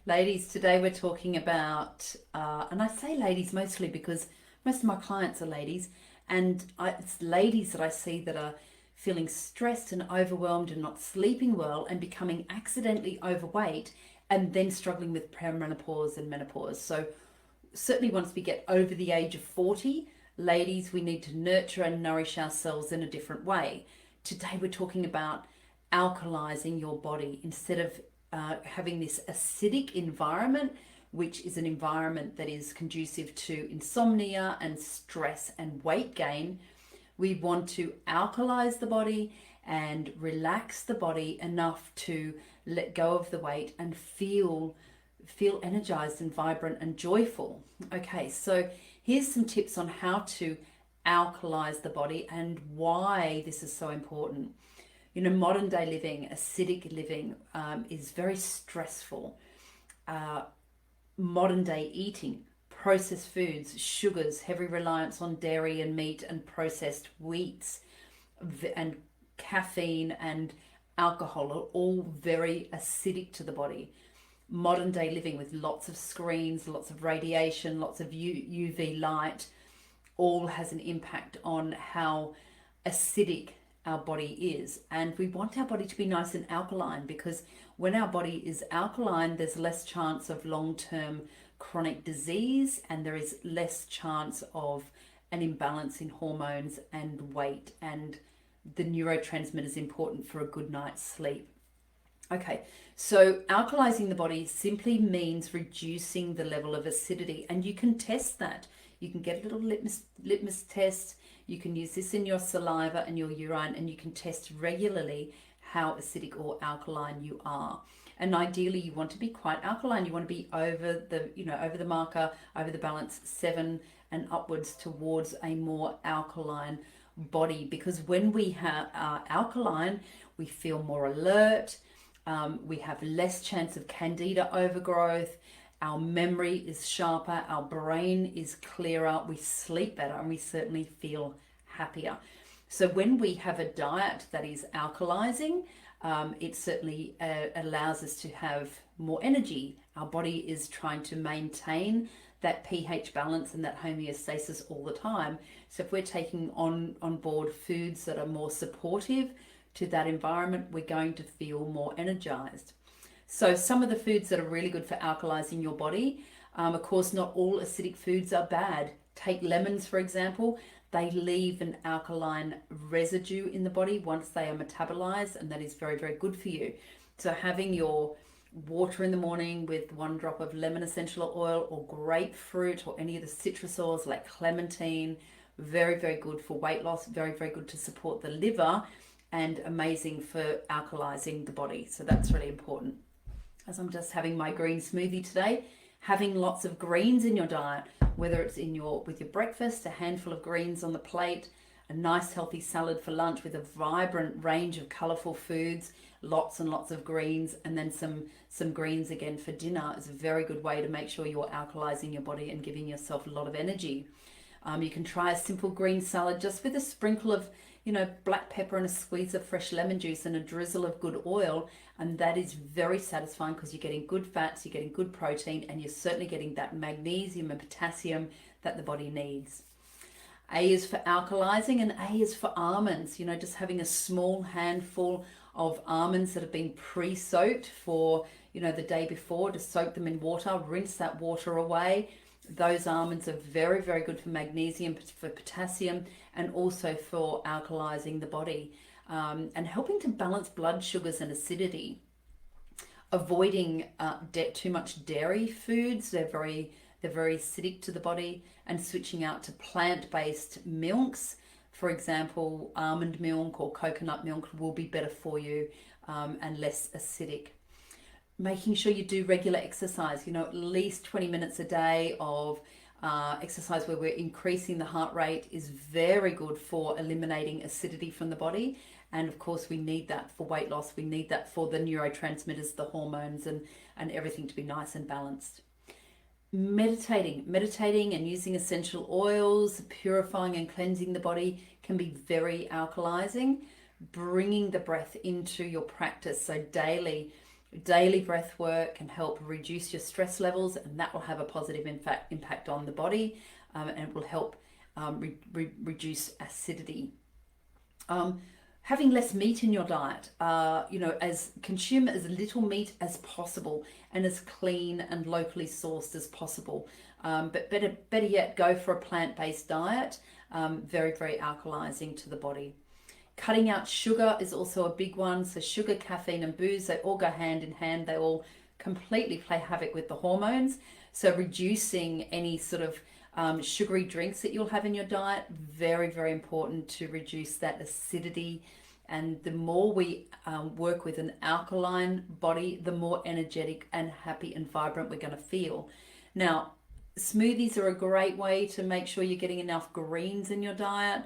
Ladies, today we're talking about, and I say ladies mostly because most of my clients are ladies, and it's ladies that I see that are feeling stressed and overwhelmed and not sleeping well and becoming accidentally overweight and then struggling with perimenopause and menopause. So, certainly once we get over the age of 40, ladies, we need to nurture and nourish ourselves in a different way. Today we're talking about alkalizing your body instead of having this acidic environment, which is an environment that is conducive to insomnia and stress and weight gain. We want to alkalize the body and relax the body enough to let go of the weight and feel energized and vibrant and joyful. Okay, so here's some tips on how to alkalize the body and why this is so important. Modern day living, acidic living, is very stressful. Modern day eating, processed foods, sugars, heavy reliance on dairy and meat and processed wheats, and caffeine and alcohol are all very acidic to the body. Modern day living with lots of screens, lots of radiation, lots of UV light, all has an impact on how acidic our body is. And we want our body to be nice and alkaline, because when our body is alkaline, there's less chance of long-term chronic disease, and there is less chance of an imbalance in hormones and weight, and the neurotransmitters important for a good night's sleep. Okay, so alkalizing the body simply means reducing the level of acidity, and you can test that. You can get a little litmus test. You can use this in your saliva and your urine, and you can test regularly how acidic or alkaline you are. And ideally, you want to be quite alkaline. You want to be over the marker, over the balance 7 and upwards towards a more alkaline body. Because when we are alkaline, we feel more alert. We have less chance of candida overgrowth. Our memory is sharper, our brain is clearer, we sleep better, and we certainly feel happier. So when we have a diet that is alkalizing, it certainly allows us to have more energy. Our body is trying to maintain that pH balance and that homeostasis all the time. So if we're taking on board foods that are more supportive to that environment, we're going to feel more energized. So some of the foods that are really good for alkalizing your body, of course, not all acidic foods are bad. Take lemons, for example. They leave an alkaline residue in the body once they are metabolized, and that is very, very good for you. So having your water in the morning with 1 drop of lemon essential oil or grapefruit or any of the citrus oils like clementine, very, very good for weight loss, very, very good to support the liver, and amazing for alkalizing the body. So that's really important. As I'm just having my green smoothie today, having lots of greens in your diet, whether it's with your breakfast, a handful of greens on the plate, a nice healthy salad for lunch with a vibrant range of colorful foods, lots and lots of greens, and then some greens again for dinner is a very good way to make sure you're alkalizing your body and giving yourself a lot of energy. You can try a simple green salad just with a sprinkle of black pepper and a squeeze of fresh lemon juice and a drizzle of good oil, and that is very satisfying because you're getting good fats, you're getting good protein, and you're certainly getting that magnesium and potassium that the body needs. A is for alkalizing, and A is for almonds. Just having a small handful of almonds that have been pre-soaked for the day before, to soak them in water, rinse that water away. Those almonds are very, very good for magnesium, for potassium, and also for alkalizing the body, and helping to balance blood sugars and acidity. Avoiding too much dairy foods. They're very acidic to the body, and switching out to plant-based milks. For example, almond milk or coconut milk will be better for you, and less acidic. Making sure you do regular exercise, at least 20 minutes a day of exercise where we're increasing the heart rate is very good for eliminating acidity from the body. And of course, we need that for weight loss. We need that for the neurotransmitters, the hormones, and everything to be nice and balanced. Meditating and using essential oils, purifying and cleansing the body can be very alkalizing. Bringing the breath into your practice, so daily Daily breath work can help reduce your stress levels, and that will have a positive impact on the body, and it will help reduce acidity. Having less meat in your diet, as consume as little meat as possible and as clean and locally sourced as possible. But better yet, go for a plant-based diet. Very, very alkalizing to the body. Cutting out sugar is also a big one. So sugar, caffeine, and booze, they all go hand in hand. They all completely play havoc with the hormones. So reducing any sort of sugary drinks that you'll have in your diet, very, very important to reduce that acidity. And the more we work with an alkaline body, the more energetic and happy and vibrant we're going to feel. Now, smoothies are a great way to make sure you're getting enough greens in your diet.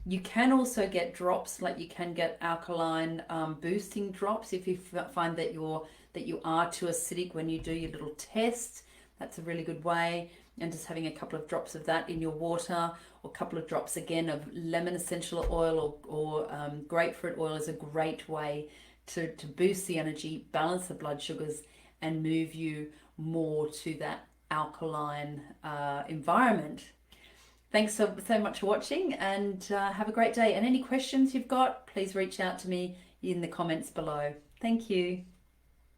You can also get drops, like you can get alkaline boosting drops if you find that you are too acidic when you do your little test. That's a really good way. And just having a couple of drops of that in your water, or a couple of drops again of lemon essential oil or grapefruit oil is a great way to boost the energy, balance the blood sugars, and move you more to that alkaline environment. Thanks so much for watching, and have a great day. And any questions you've got, please reach out to me in the comments below. Thank you.